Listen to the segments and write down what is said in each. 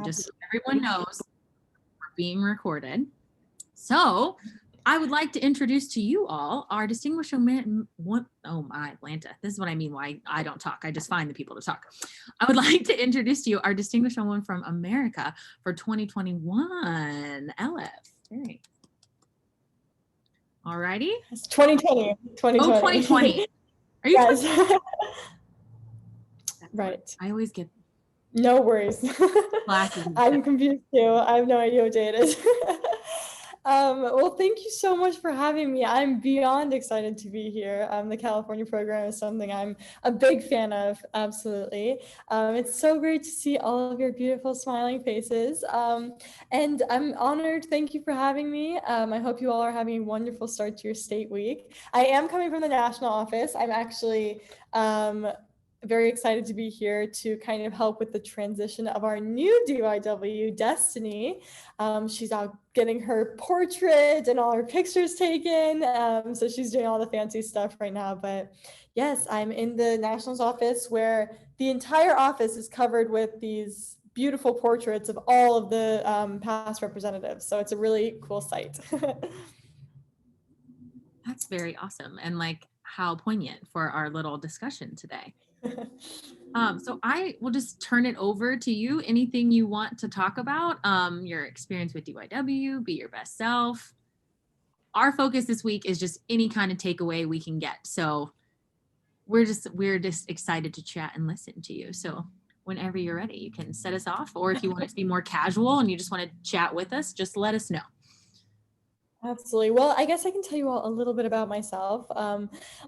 just so everyone knows we're being recorded. So I would like to introduce to you all our distinguished Atlanta. This is what I mean why I don't talk. I just find the people to talk. I would like to introduce to you our distinguished woman from America for 2021, Elif. Hey. All righty. It's 2020. Oh, 2020. Are you? Yes. Right. I always get. No worries. I'm confused too. I have no idea what day it is. Well, thank you so much for having me. I'm beyond excited to be here. The California program is something I'm a big fan of, absolutely. It's so great to see all of your beautiful smiling faces. And I'm honored. Thank you for having me. I hope you all are having a wonderful start to your state week. I am coming from the national office. I'm actually very excited to be here to kind of help with the transition of our new DYW, Destiny. She's out getting her portrait and all her pictures taken. So she's doing all the fancy stuff right now. But yes, I'm in the Nationals office where the entire office is covered with these beautiful portraits of all of the past representatives. So it's a really cool sight. That's very awesome. And like how poignant for our little discussion today. So I will just turn it over to you. Anything you want to talk about, your experience with DYW, be your best self. Our focus this week is just any kind of takeaway we can get. So we're just excited to chat and listen to you. So whenever you're ready, you can set us off, or if you want it to be more casual and you just want to chat with us, just let us know. Absolutely. Well, I guess I can tell you all a little bit about myself.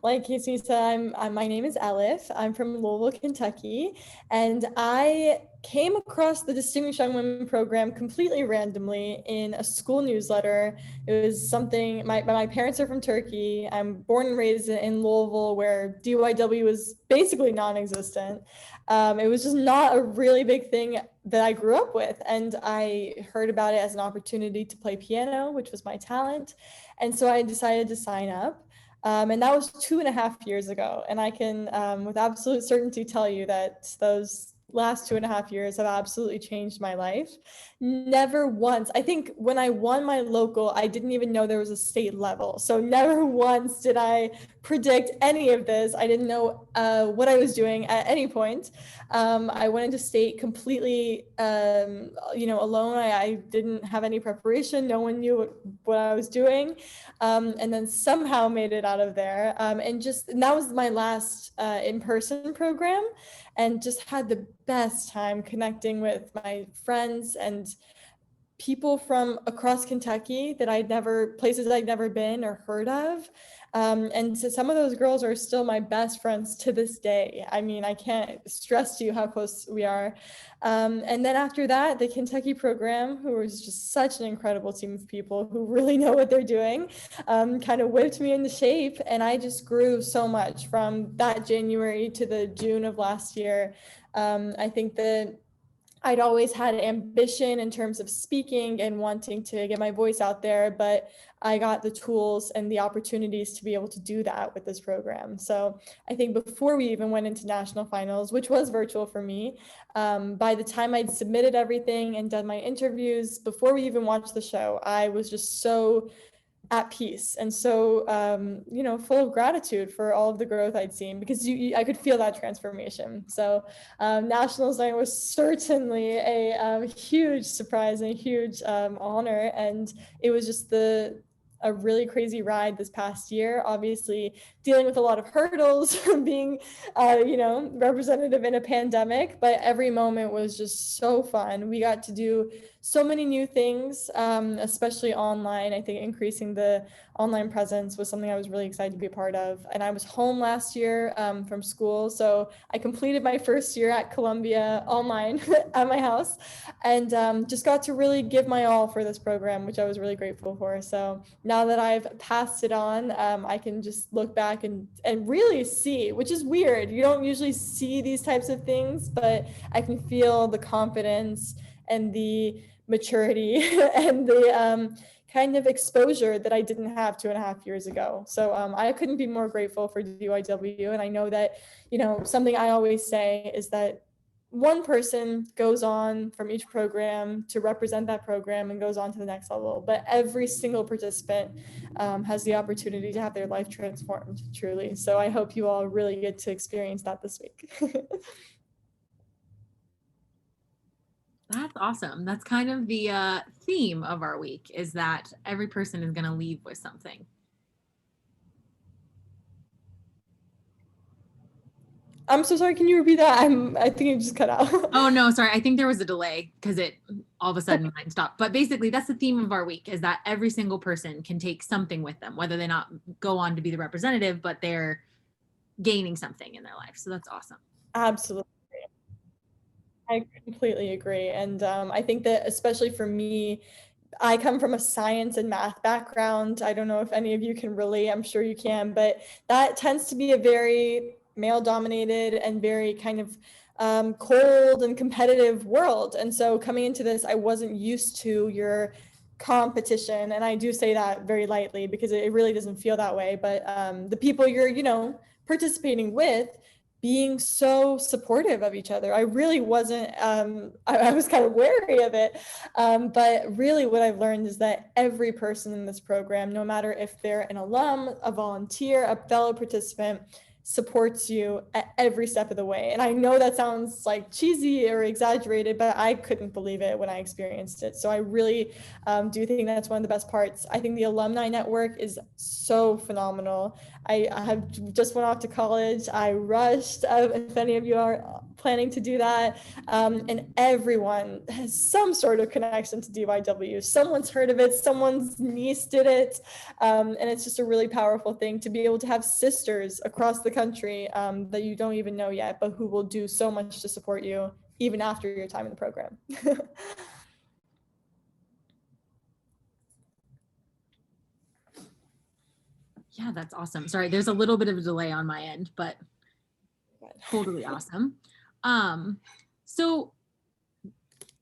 Like Casey said, my name is Elif. I'm from Louisville, Kentucky, and I came across the Distinguished Young Women program completely randomly in a school newsletter. It was something, my parents are from Turkey. I'm born and raised in Louisville, where DYW was basically non-existent. It was just not a really big thing that I grew up with. And I heard about it as an opportunity to play piano, which was my talent. And so I decided to sign up. And that was 2.5 years ago. And I can, with absolute certainty, tell you that those last 2.5 years have absolutely changed my life. Never once, I think when I won my local, I didn't even know there was a state level. So never once did I predict any of this. I didn't know what I was doing at any point. I went into state completely, alone. I didn't have any preparation. No one knew what I was doing. And then somehow made it out of there. And that was my last in-person program, and just had the best time connecting with my friends and people from across Kentucky places I'd never been or heard of. And so some of those girls are still my best friends to this day. I mean, I can't stress to you how close we are. And then after that, the Kentucky program, who was just such an incredible team of people who really know what they're doing, kind of whipped me into shape. And I just grew so much from that January to the June of last year. I think that I'd always had ambition in terms of speaking and wanting to get my voice out there, but I got the tools and the opportunities to be able to do that with this program. So I think before we even went into national finals, which was virtual for me, by the time I'd submitted everything and done my interviews, before we even watched the show, I was just so at peace and so full of gratitude for all of the growth I'd seen, because I could feel that transformation. So nationals night was certainly a huge surprise and a huge honor, and it was just a really crazy ride this past year, obviously dealing with a lot of hurdles from being representative in a pandemic, but every moment was just so fun. We got to do so many new things, especially online. I think increasing the online presence was something I was really excited to be a part of. And I was home last year from school, so I completed my first year at Columbia online at my house, and just got to really give my all for this program, which I was really grateful for. So now that I've passed it on, I can just look back and really see, which is weird. You don't usually see these types of things, but I can feel the confidence and the maturity and the kind of exposure that I didn't have 2.5 years ago. So I couldn't be more grateful for DYW. And I know that, something I always say is that one person goes on from each program to represent that program and goes on to the next level, but every single participant has the opportunity to have their life transformed, truly. So I hope you all really get to experience that this week. That's awesome. That's kind of the theme of our week, is that every person is going to leave with something. I'm so sorry. Can you repeat that? I think it just cut out. Oh no, sorry. I think there was a delay because it all of a sudden mine stopped. But basically, that's the theme of our week, is that every single person can take something with them, whether they not go on to be the representative, but they're gaining something in their life. So that's awesome. Absolutely. I completely agree. And I think that especially for me, I come from a science and math background. I don't know if any of you can relate. I'm sure you can, but that tends to be a very male dominated and very kind of cold and competitive world. And so coming into this, I wasn't used to your competition. And I do say that very lightly because it really doesn't feel that way. But the people you're, participating with, being so supportive of each other. I really wasn't, I was kind of wary of it. But really what I've learned is that every person in this program, no matter if they're an alum, a volunteer, a fellow participant, supports you at every step of the way. And I know that sounds like cheesy or exaggerated, but I couldn't believe it when I experienced it. So I really do think that's one of the best parts. I think the alumni network is so phenomenal. I have just went off to college. I rushed, if any of you are planning to do that. And everyone has some sort of connection to DYW. Someone's heard of it, someone's niece did it. And it's just a really powerful thing to be able to have sisters across the country that you don't even know yet, but who will do so much to support you even after your time in the program. Yeah, that's awesome. Sorry, there's a little bit of a delay on my end, but totally awesome. So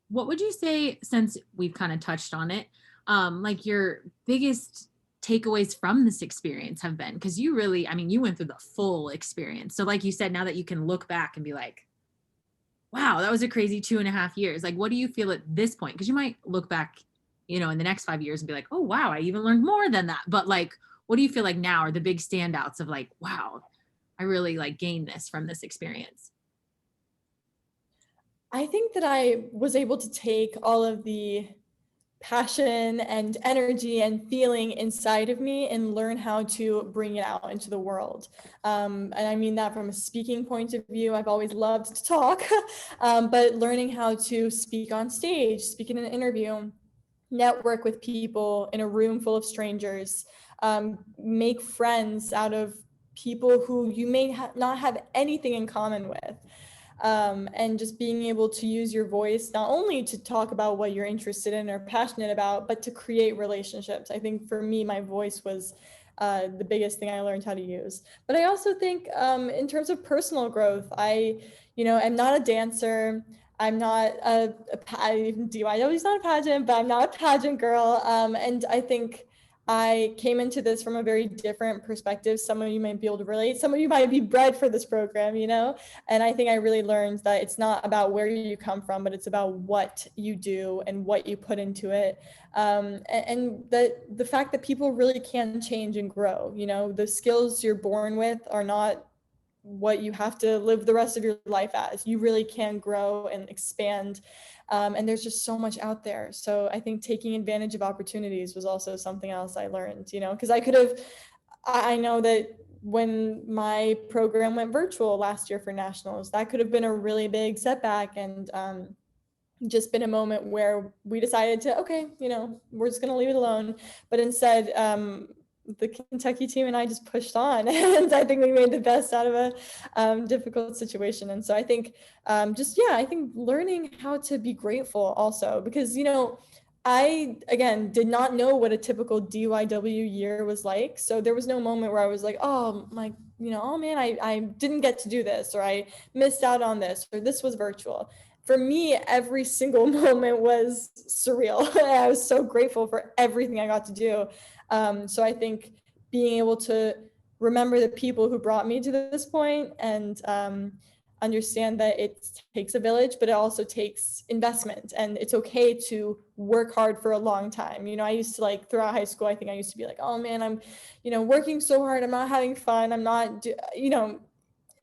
what would you say, since we've kind of touched on it, like your biggest takeaways from this experience have been? Because you really, I mean, you went through the full experience. So like you said, now that you can look back and be like, wow, that was a crazy 2.5 years. Like, what do you feel at this point? Because you might look back, in the next 5 years and be like, oh, wow, I even learned more than that. But like, what do you feel like now are the big standouts of like, wow, I really like gained this from this experience? I think that I was able to take all of the passion and energy and feeling inside of me and learn how to bring it out into the world. And I mean that from a speaking point of view. I've always loved to talk, but learning how to speak on stage, speak in an interview, network with people in a room full of strangers, make friends out of people who you may not have anything in common with. And just being able to use your voice not only to talk about what you're interested in or passionate about, but to create relationships. I think for me, my voice was the biggest thing I learned how to use. But I also think in terms of personal growth, I, am not a dancer. I'm not DYW is not a pageant, but I'm not a pageant girl. And I think I came into this from a very different perspective. Some of you might be able to relate. Some of you might be bred for this program, and I think I really learned that it's not about where you come from, but it's about what you do and what you put into it. And the fact that people really can change and grow, the skills you're born with are not what you have to live the rest of your life as. You really can grow and expand. And there's just so much out there. So I think taking advantage of opportunities was also something else I learned, because I know that when my program went virtual last year for nationals, that could have been a really big setback, and just been a moment where we decided to, okay, we're just going to leave it alone. But instead, the Kentucky team and I just pushed on, and I think we made the best out of a difficult situation. And so I think I think learning how to be grateful also, because I again did not know what a typical DYW year was like. So there was no moment where I was like, oh my, oh man, I didn't get to do this, or I missed out on this, or this was virtual. For me, every single moment was surreal. I was so grateful for everything I got to do. So I think being able to remember the people who brought me to this point, and understand that it takes a village, but it also takes investment, and it's okay to work hard for a long time. I used to, like, throughout high school, I think I used to be like, oh man, I'm, working so hard, I'm not having fun, I'm not,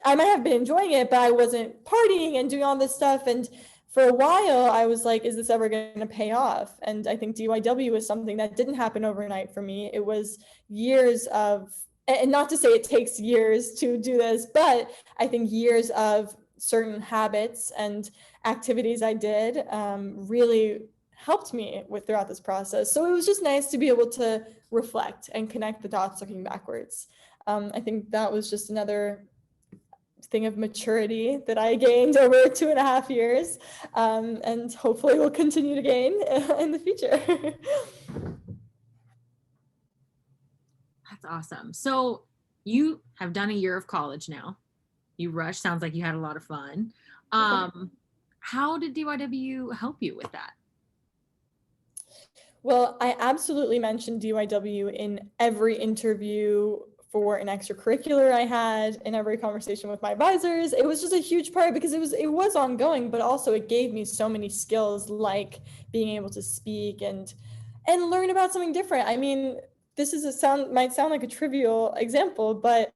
I might have been enjoying it, but I wasn't partying and doing all this stuff. And for a while, I was like, is this ever going to pay off? And I think DYW was something that didn't happen overnight for me. It was years of, and not to say it takes years to do this, but I think years of certain habits and activities I did really helped me throughout this process. So it was just nice to be able to reflect and connect the dots looking backwards. I think that was just another thing of maturity that I gained over 2.5 years, and hopefully will continue to gain in the future. That's awesome. So you have done a year of college now. You rushed. Sounds like you had a lot of fun. How did DYW help you with that? Well, I absolutely mentioned DYW in every interview for an extracurricular I had, in every conversation with my advisors. It was just a huge part because it was ongoing, but also it gave me so many skills, like being able to speak and learn about something different. I mean, this might sound like a trivial example, but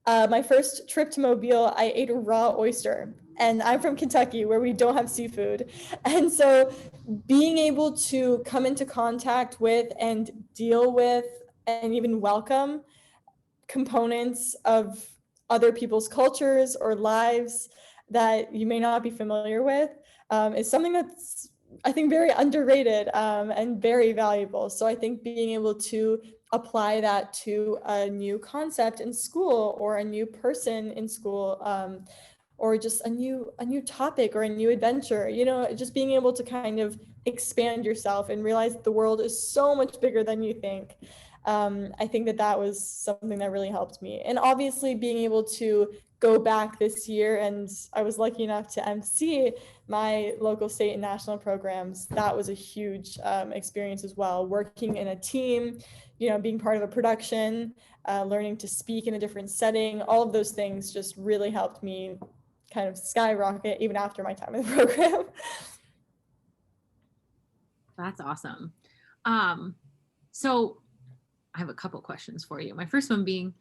my first trip to Mobile, I ate a raw oyster. And I'm from Kentucky, where we don't have seafood. And so being able to come into contact with and deal with and even welcome components of other people's cultures or lives that you may not be familiar with is something that's, I think, very underrated and very valuable. So I think being able to apply that to a new concept in school, or a new person in school, or just a new topic or a new adventure, just being able to kind of expand yourself and realize the world is so much bigger than you think. I think that was something that really helped me. And obviously being able to go back this year, and I was lucky enough to MC my local, state, and national programs. That was a huge experience as well. Working in a team, being part of a production, learning to speak in a different setting, all of those things just really helped me kind of skyrocket even after my time in the program. That's awesome. So I have a couple questions for you. My first one being,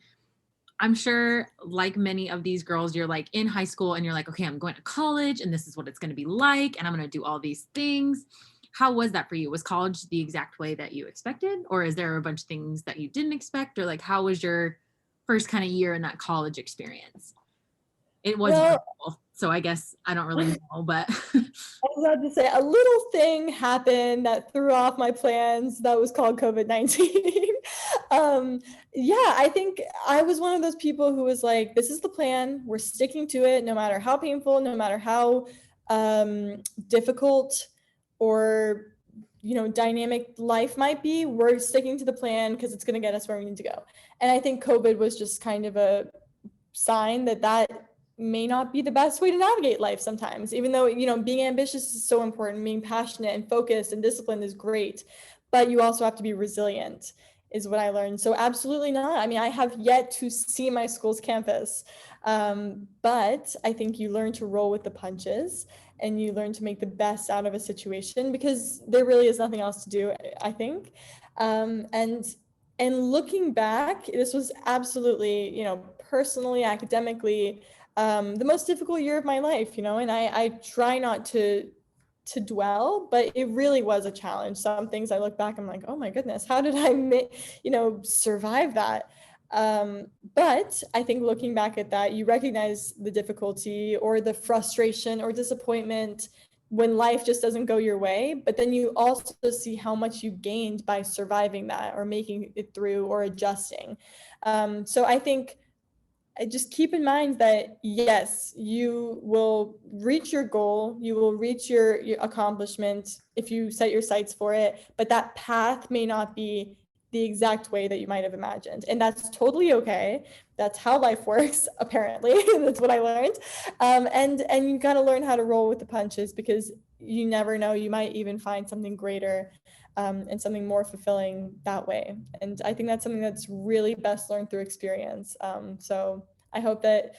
I'm sure, like many of these girls, you're like in high school and you're like, okay, I'm going to college and this is what it's going to be like, and I'm going to do all these things. How was that for you? Was college the exact way that you expected? Or is there a bunch of things that you didn't expect? Or like, how was your first kind of year in that college experience? It was beautiful, so I guess I don't really know, but I was about to say, a little thing happened that threw off my plans that was called COVID-19. Yeah, I think I was one of those people who was like, this is the plan, we're sticking to it, no matter how painful, no matter how difficult or dynamic life might be, we're sticking to the plan because it's going to get us where we need to go. And I think COVID was just kind of a sign that may not be the best way to navigate life sometimes, even though, being ambitious is so important, being passionate and focused and disciplined is great, but you also have to be resilient, is what I learned. So absolutely not. I mean, I have yet to see my school's campus, but I think you learn to roll with the punches, and you learn to make the best out of a situation, because there really is nothing else to do, I think. And looking back, this was absolutely, personally, academically, the most difficult year of my life, and I try not to dwell, but it really was a challenge. Some things I look back, I'm like, oh my goodness, how did I, survive that? But I think looking back at that, you recognize the difficulty or the frustration or disappointment when life just doesn't go your way, but then you also see how much you gained by surviving that, or making it through, or adjusting. So I think just keep in mind that yes, you will reach your goal, you will reach your accomplishment if you set your sights for it, but that path may not be the exact way that you might have imagined, and that's totally okay. That's how life works, apparently. That's what I learned. And you got to learn how to roll with the punches, because you never know, you might even find something greater and something more fulfilling that way. And I think that's something that's really best learned through experience. So I hope that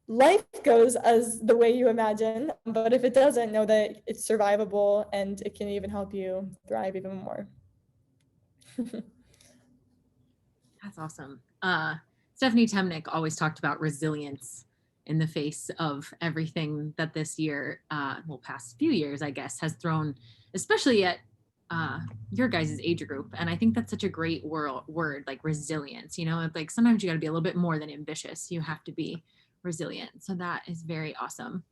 life goes as the way you imagine, but if it doesn't, know that it's survivable and it can even help you thrive even more. That's awesome. Stephanie Temnick always talked about resilience in the face of everything that this year, well, past few years, I guess, has thrown, especially at your guys' age group. And I think that's such a great word, like resilience. You know, like sometimes you got to be a little bit more than ambitious. You have to be resilient. So that is very awesome.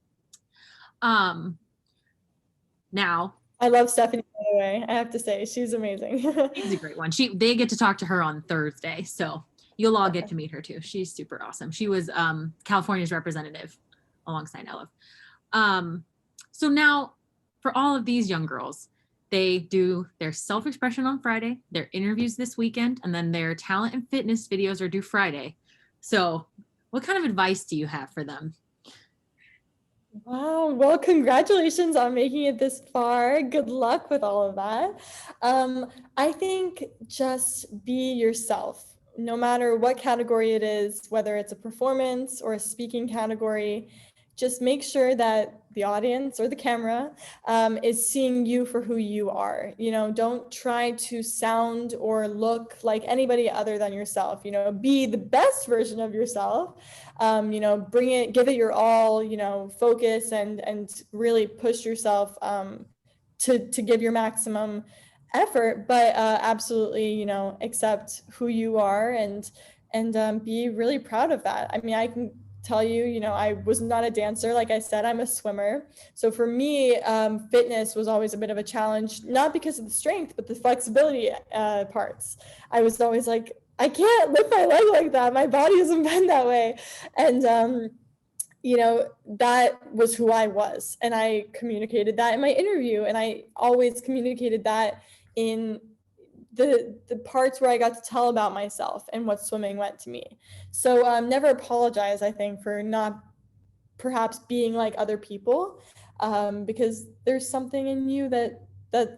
Now, I love Stephanie, by the way. I have to say, she's amazing. she's a great one. They get to talk to her on Thursday, so you'll all get to meet her too. She's super awesome. She was California's representative alongside Elif. So now, for all of these young girls, they do their self-expression on Friday, their interviews this weekend, and then their talent and fitness videos are due Friday. So, what kind of advice do you have for them? Wow. Well, congratulations on making it this far. Good luck with all of that. I think just be yourself, no matter what category it is, whether it's a performance or a speaking category. Just make sure that the audience or the camera is seeing you for who you are. You know, don't try to sound or look like anybody other than yourself. You know, be the best version of yourself. You know, bring it, give it your all. You know, focus and really push yourself to give your maximum effort. But absolutely, you know, accept who you are and be really proud of that. I mean, I can tell you, you know, I was not a dancer. Like I said, I'm a swimmer. So for me, fitness was always a bit of a challenge, not because of the strength, but the flexibility parts. I was always like, I can't lift my leg like that. My body isn't bent that way. And, you know, that was who I was. And I communicated that in my interview. And I always communicated that in the parts where I got to tell about myself and what swimming meant to me. So never apologize, I think, for not perhaps being like other people, because there's something in you that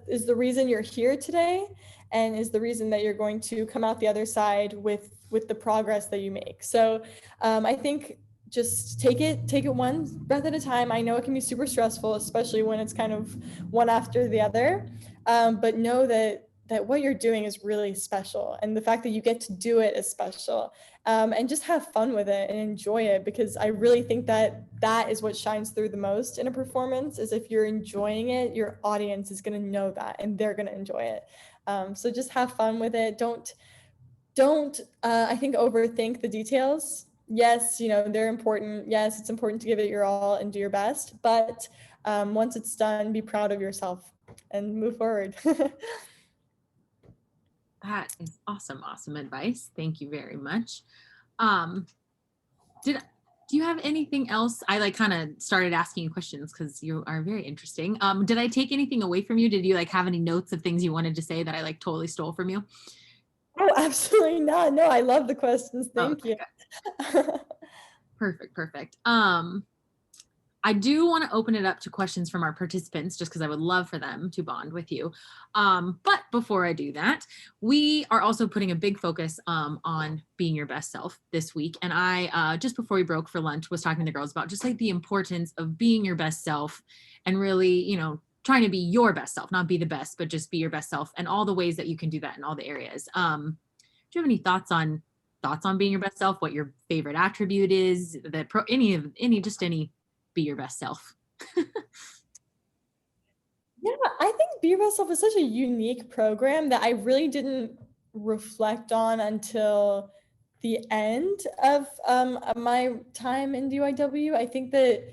is the reason you're here today and is the reason that you're going to come out the other side with the progress that you make. So I think just take it one breath at a time. I know it can be super stressful, especially when it's kind of one after the other, but know that what you're doing is really special, and the fact that you get to do it is special, and just have fun with it and enjoy it, because I really think that that is what shines through the most in a performance. Is if you're enjoying it, your audience is going to know that and they're going to enjoy it. So just have fun with it. Don't I think overthink the details. Yes, you know, they're important. Yes, it's important to give it your all and do your best, but once it's done, be proud of yourself and move forward. That is awesome advice. Thank you very much. Do you have anything else? I like kind of started asking you questions because you are very interesting. Did I take anything away from you? Did you like have any notes of things you wanted to say that I like totally stole from you? Oh, absolutely not. No, I love the questions. Thank you. Perfect. I do want to open it up to questions from our participants just because I would love for them to bond with you. But before I do that, we are also putting a big focus on being your best self this week. And I, just before we broke for lunch, was talking to the girls about just like the importance of being your best self and really, you know, trying to be your best self, not be the best, but just be your best self and all the ways that you can do that in all the areas. Do you have any thoughts on being your best self? What your favorite attribute is? Any be your best self? Yeah, I think Be Your Best Self is such a unique program that I really didn't reflect on until the end of my time in DYW. I think that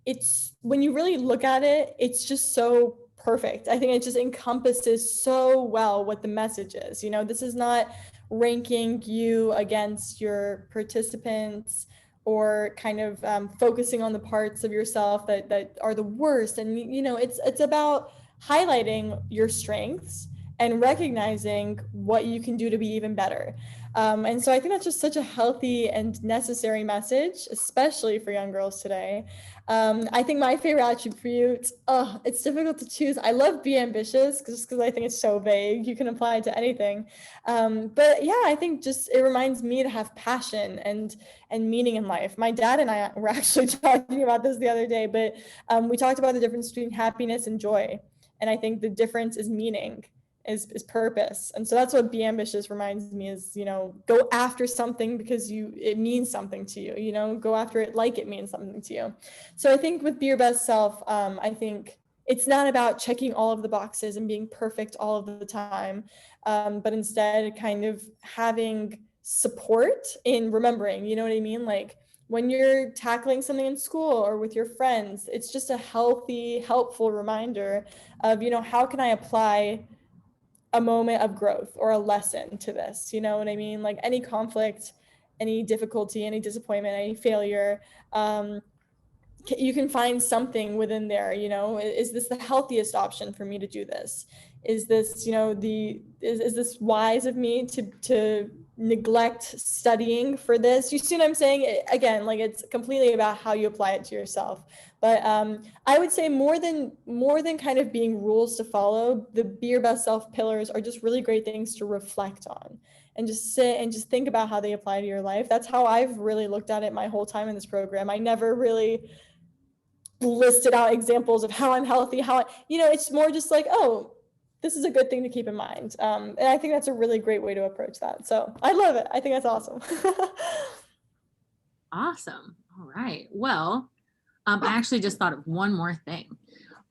it's, when you really look at it, it's just so perfect. I think it just encompasses so well what the message is. You know, this is not ranking you against your participants or kind of focusing on the parts of yourself that are the worst. And, you know, it's about highlighting your strengths and recognizing what you can do to be even better. And so I think that's just such a healthy and necessary message, especially for young girls today. I think my favorite attribute, it's difficult to choose. I love be ambitious just because I think it's so vague. You can apply it to anything. But yeah, I think just it reminds me to have passion and meaning in life. My dad and I were actually talking about this the other day, but we talked about the difference between happiness and joy. And I think the difference is meaning, is purpose. And so that's what be ambitious reminds me is, go after something because it means something to you, go after it like it means something to you. So I think with Be Your Best Self, I think it's not about checking all of the boxes and being perfect all of the time, but instead kind of having support in remembering, you know what I mean? Like when you're tackling something in school or with your friends, it's just a healthy, helpful reminder of, how can I apply a moment of growth or a lesson to this? You know what I mean? Like any conflict, any difficulty, any disappointment, any failure, you can find something within there. Is this the healthiest option for me to do this? Is this, is this wise of me to neglect studying for this? You see what I'm saying? Again, like it's completely about how you apply it to yourself. But I would say more than kind of being rules to follow, the Be Your Best Self pillars are just really great things to reflect on and just sit and just think about how they apply to your life. That's how I've really looked at it my whole time in this program. I never really listed out examples of how I'm healthy, it's more just like, oh, this is a good thing to keep in mind. And I think that's a really great way to approach that. So I love it. I think that's awesome. Awesome. All right. Well, I actually just thought of one more thing.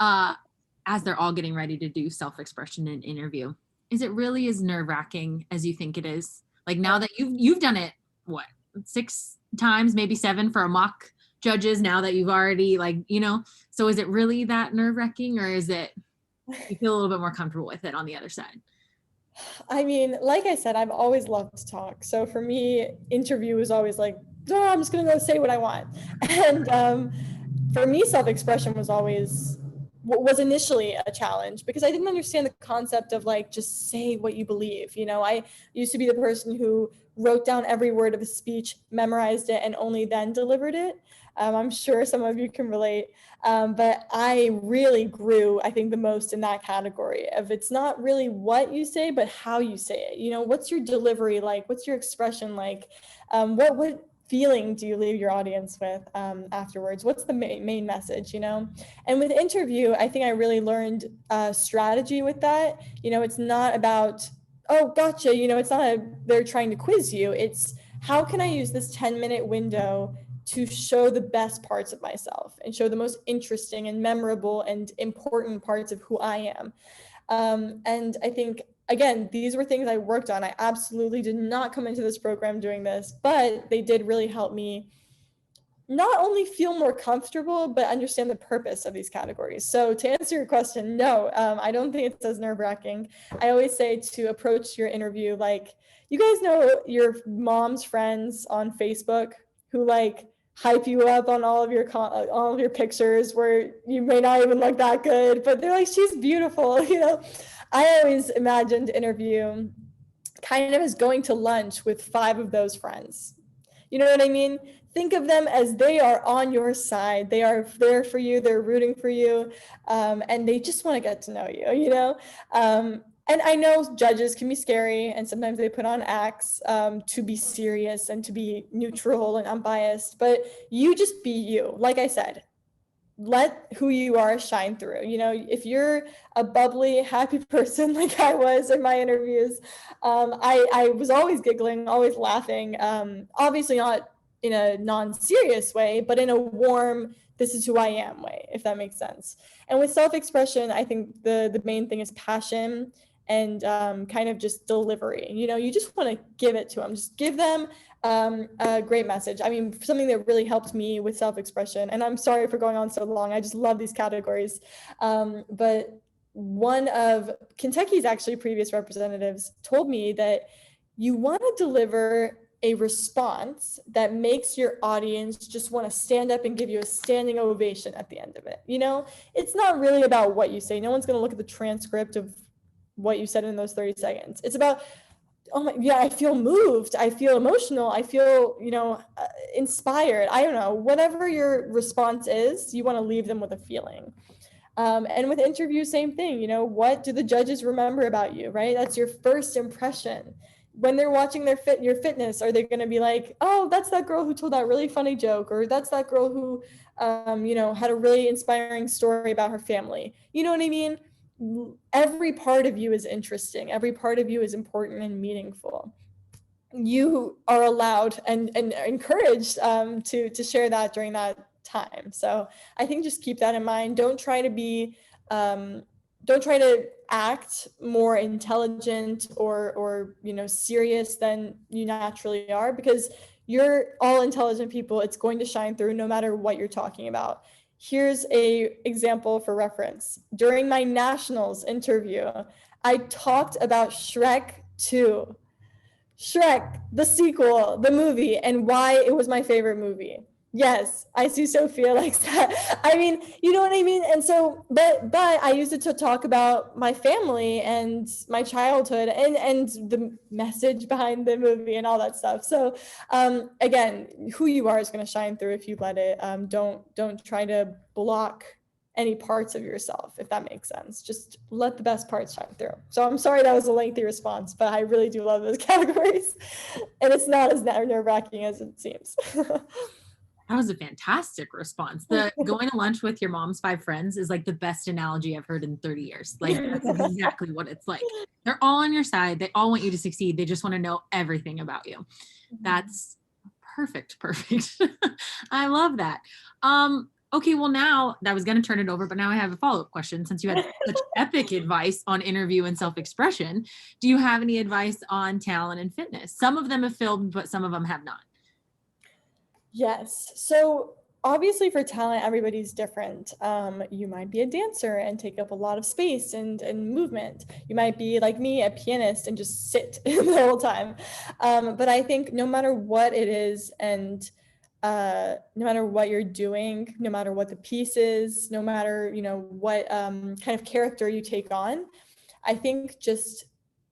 As they're all getting ready to do self-expression and interview, is it really as nerve-wracking as you think it is? Like now that you've done it, what, 6 times, maybe 7 for a mock judges, now that you've already so is it really that nerve-wracking, or is it you feel a little bit more comfortable with it on the other side? I mean, like I said, I've always loved to talk. So for me, interview is always like, oh, I'm just going to go say what I want. And for me, self-expression was initially a challenge because I didn't understand the concept of like, just say what you believe. I used to be the person who wrote down every word of a speech, memorized it, and only then delivered it. I'm sure some of you can relate. But I really grew, I think, the most in that category of it's not really what you say, but how you say it. What's your delivery like? What's your expression like? What feeling do you leave your audience with afterwards? What's the main message, And with interview, I think I really learned strategy with that. It's not about, oh, gotcha. It's not they're trying to quiz you. It's how can I use this 10-minute window to show the best parts of myself and show the most interesting and memorable and important parts of who I am. And I think, again, these were things I worked on. I absolutely did not come into this program doing this, but they did really help me not only feel more comfortable, but understand the purpose of these categories. So to answer your question, no, I don't think it's as nerve-wracking. I always say to approach your interview like, you guys know your mom's friends on Facebook who like hype you up on all of your pictures where you may not even look that good, but they're like, she's beautiful. I always imagined interview kind of as going to lunch with 5 of those friends. You know what I mean? Think of them as they are on your side. They are there for you. They're rooting for you. And they just want to get to know you, And I know judges can be scary and sometimes they put on acts to be serious and to be neutral and unbiased, but you just be you. Like I said, let who you are shine through. If you're a bubbly, happy person like I was in my interviews, I was always giggling, always laughing, obviously not in a non-serious way, but in a warm, this is who I am way, if that makes sense. And with self-expression, I think the main thing is passion and kind of just delivery. You just want to give it to them. Just give them a great message. I mean, something that really helped me with self-expression, and I'm sorry for going on so long. I just love these categories. But one of Kentucky's actually previous representatives told me that you want to deliver a response that makes your audience just want to stand up and give you a standing ovation at the end of it. It's not really about what you say. No one's going to look at the transcript of what you said in those 30 seconds. It's about oh my, yeah, I feel moved, I feel emotional, I feel, inspired. I don't know, whatever your response is, you want to leave them with a feeling. And with interviews, same thing. What do the judges remember about you, right? That's your first impression. When they're watching your fitness, are they going to be like, oh, that's that girl who told that really funny joke, or that's that girl who, had a really inspiring story about her family? You know what I mean? Every part of you is interesting. Every part of you is important and meaningful. You are allowed and encouraged to share that during that time. So I think just keep that in mind. Don't try to act more intelligent or serious than you naturally are, because you're all intelligent people. It's going to shine through no matter what you're talking about. Here's a example for reference. During my nationals interview, I talked about Shrek 2. Shrek, the sequel, the movie, and why it was my favorite movie. Yes, I see Sophia likes that. I mean, you know what I mean? And so, but I used it to talk about my family and my childhood and the message behind the movie and all that stuff. So again, who you are is going to shine through if you let it. Don't try to block any parts of yourself, if that makes sense. Just let the best parts shine through. So I'm sorry that was a lengthy response, but I really do love those categories. And it's not as nerve-wracking as it seems. That was a fantastic response. The going to lunch with your mom's 5 friends is like the best analogy I've heard in 30 years. Like, that's exactly what it's like. They're all on your side. They all want you to succeed. They just want to know everything about you. That's perfect. I love that. Okay, well, now I was going to turn it over, but now I have a follow-up question. Since you had such epic advice on interview and self-expression, do you have any advice on talent and fitness? Some of them have filmed, but some of them have not. Yes. So obviously for talent, everybody's different. You might be a dancer and take up a lot of space and movement. You might be like me, a pianist, and just sit the whole time. But I think no matter what it is, and no matter what you're doing, no matter what the piece is, no matter, what kind of character you take on, I think just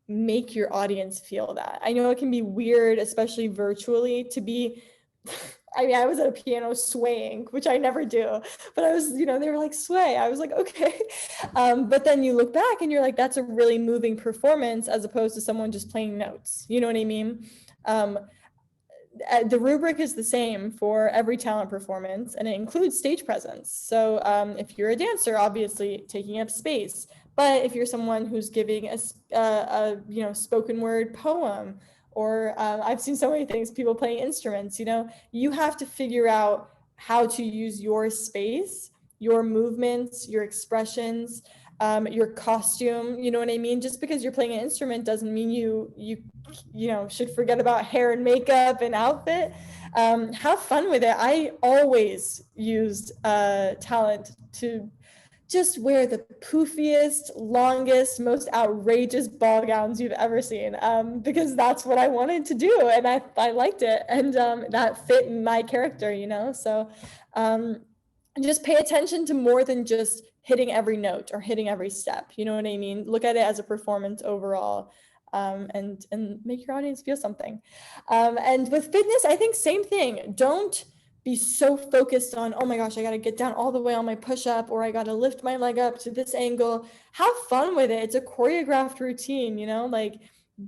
make your audience feel that. I know it can be weird, especially virtually, to be I mean, I was at a piano swaying, which I never do, but I was, they were like, sway. I was like, okay. But then you look back and you're like, that's a really moving performance as opposed to someone just playing notes. You know what I mean? The rubric is the same for every talent performance, and it includes stage presence. So if you're a dancer, obviously taking up space, but if you're someone who's giving a spoken word poem, or I've seen so many things, people playing instruments, you have to figure out how to use your space, your movements, your expressions, your costume. You know what I mean? Just because you're playing an instrument doesn't mean you should forget about hair and makeup and outfit. Have fun with it. I always used talent to just wear the poofiest, longest, most outrageous ball gowns you've ever seen, because that's what I wanted to do, and I liked it, and that fit my character, So just pay attention to more than just hitting every note or hitting every step. You know what I mean? Look at it as a performance overall, and make your audience feel something. And with fitness, I think same thing. Don't be so focused on, oh my gosh, I got to get down all the way on my push-up, or I got to lift my leg up to this angle. Have fun with it. It's a choreographed routine, like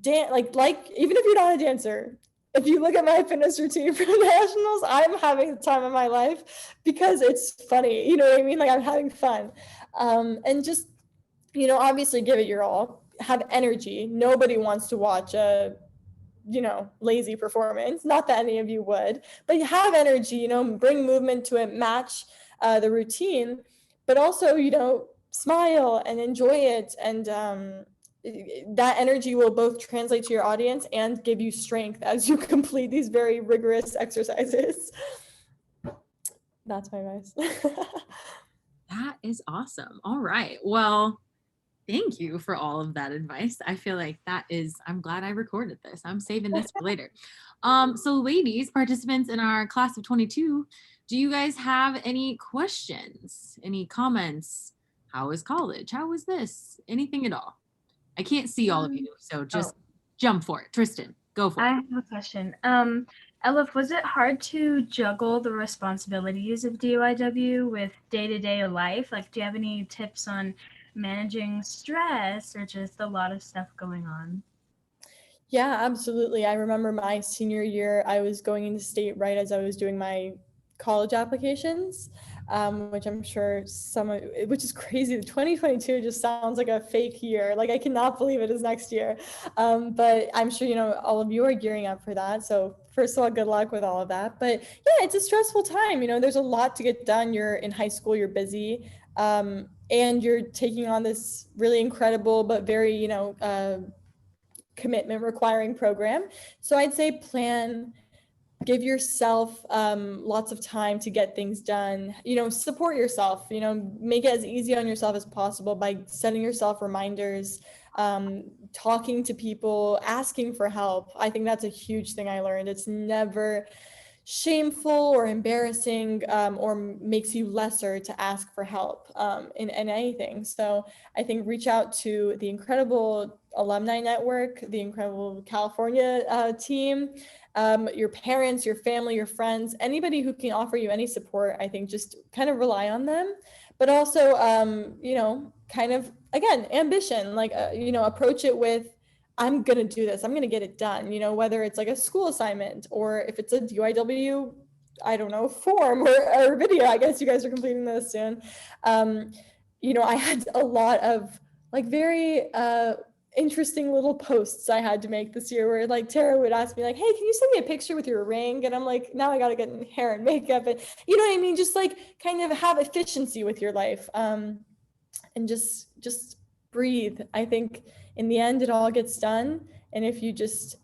even if you're not a dancer, if you look at my fitness routine for nationals, I'm having the time of my life because it's funny. You know what I mean? Like, I'm having fun. And just, obviously give it your all. Have energy. Nobody wants to watch a lazy performance. Not that any of you would, but you have energy, bring movement to it, match the routine, but also, smile and enjoy it. And that energy will both translate to your audience and give you strength as you complete these very rigorous exercises. That's my advice. That is awesome. All right. Well, thank you for all of that advice. I feel like I'm glad I recorded this. I'm saving this for later. So ladies, participants in our class of 22, do you guys have any questions, any comments? How was college? How was this? Anything at all? I can't see all of you, so just jump for it. Tristan, go for I it. have a question. Elif, was it hard to juggle the responsibilities of DYW with day-to-day life? Like, do you have any tips on managing stress or just a lot of stuff going on? Yeah, absolutely. I remember my senior year, I was going into state right as I was doing my college applications, which I'm sure which is crazy. 2022 just sounds like a fake year. Like I cannot believe it is next year. But I'm sure, all of you are gearing up for that. So first of all, good luck with all of that. But yeah, it's a stressful time. There's a lot to get done. You're in high school, you're busy. And you're taking on this really incredible, but very, commitment requiring program. So I'd say give yourself lots of time to get things done. Support yourself, make it as easy on yourself as possible by setting yourself reminders, talking to people, asking for help. I think that's a huge thing I learned. It's never shameful or embarrassing or makes you lesser to ask for help in anything. So I think reach out to the incredible alumni network, the incredible California team, your parents, your family, your friends, anybody who can offer you any support. I think just kind of rely on them, but also, kind of, again, ambition, like, approach it with, I'm going to do this. I'm going to get it done, whether it's like a school assignment or if it's a DYW, I don't know, form or video. I guess you guys are completing this soon. I had a lot of like very interesting little posts I had to make this year where like Tara would ask me like, hey, can you send me a picture with your ring? And I'm like, now I got to get in hair and makeup. And you know what I mean? Just like kind of have efficiency with your life and just breathe. I think in the end, it all gets done. And if you just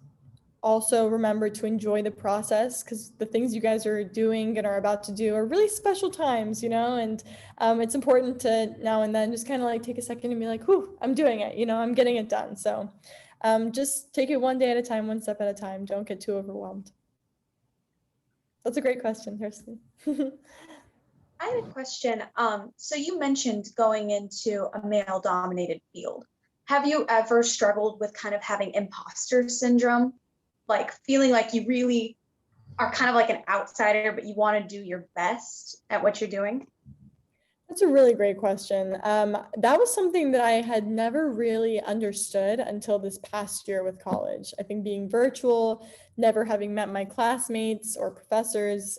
also remember to enjoy the process, because the things you guys are doing and are about to do are really special times, and it's important to now and then just kind of like take a second and be like, whew, I'm doing it, I'm getting it done. So just take it one day at a time, one step at a time. Don't get too overwhelmed. That's a great question, Kirsten. I had a question. So you mentioned going into a male-dominated field. Have you ever struggled with kind of having imposter syndrome? Like feeling like you really are kind of like an outsider, but you want to do your best at what you're doing? That's a really great question. That was something that I had never really understood until this past year with college. I think being virtual, never having met my classmates or professors,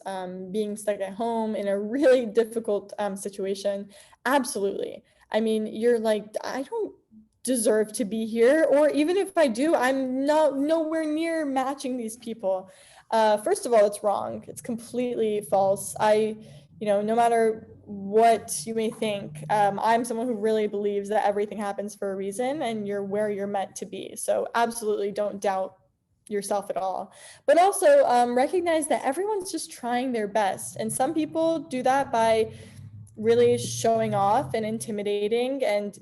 being stuck at home in a really difficult situation. Absolutely. I mean, you're like, I don't deserve to be here, or even if I do, I'm nowhere near matching these people. First of all, it's wrong. It's completely false. No matter what you may think, I'm someone who really believes that everything happens for a reason and you're where you're meant to be. So absolutely don't doubt yourself at all. But also recognize that everyone's just trying their best. And some people do that by really showing off and intimidating and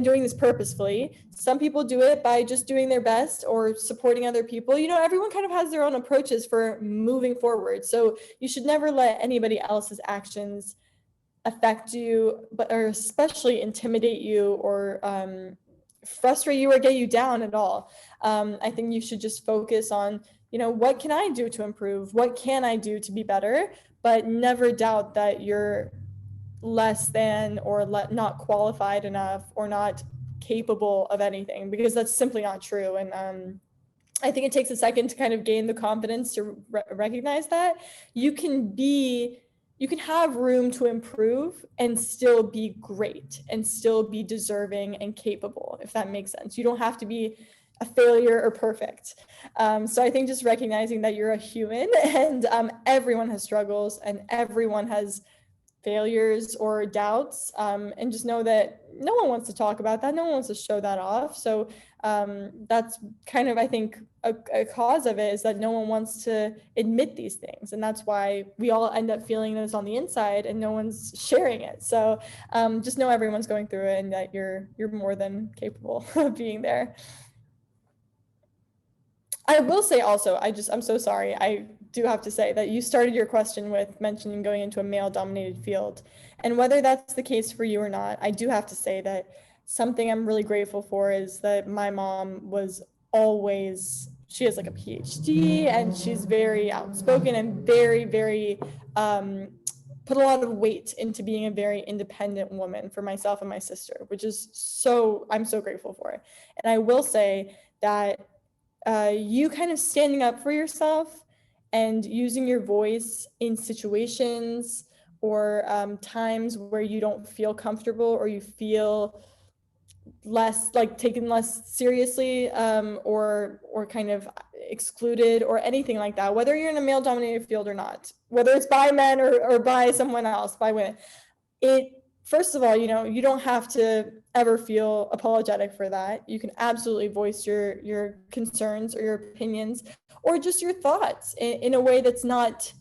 doing this purposefully. Some people do it by just doing their best or supporting other people. Everyone kind of has their own approaches for moving forward. So you should never let anybody else's actions affect you, or especially intimidate you or frustrate you or get you down at all. I think you should just focus on, what can I do to improve? What can I do to be better? But never doubt that you're less than or not qualified enough or not capable of anything, because that's simply not true. And I think it takes a second to kind of gain the confidence to recognize that you can have room to improve and still be great and still be deserving and capable, if that makes sense. You don't have to be a failure or perfect. So I think just recognizing that you're a human and everyone has struggles and everyone has failures or doubts, and just know that no one wants to talk about that. No one wants to show that off. So that's kind of, I think, a cause of it is that no one wants to admit these things. And that's why we all end up feeling this on the inside and no one's sharing it. So just know everyone's going through it and that you're more than capable of being there. I will say also, I'm so sorry. I do have to say that you started your question with mentioning going into a male-dominated field. And whether that's the case for you or not, I do have to say that something I'm really grateful for is that my mom was she has like a PhD, and she's very outspoken and very, very put a lot of weight into being a very independent woman for myself and my sister, which is I'm so grateful for it. And I will say that you kind of standing up for yourself and using your voice in situations or times where you don't feel comfortable or you feel taken less seriously, or kind of excluded or anything like that, whether you're in a male dominated field or not, whether it's by men or by someone else, by women. First of all, you don't have to ever feel apologetic for that. You can absolutely voice your concerns or your opinions or just your thoughts in a way that's not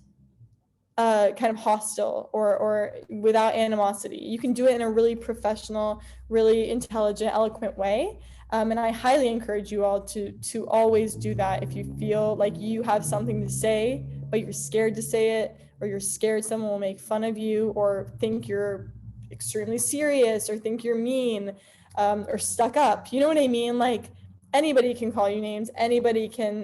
kind of hostile or without animosity. You can do it in a really professional, really intelligent, eloquent way. And I highly encourage you all to always do that if you feel like you have something to say, but you're scared to say it, or you're scared someone will make fun of you or think you're extremely serious or think you're mean, or stuck up. You know what I mean? Like, anybody can call you names, anybody can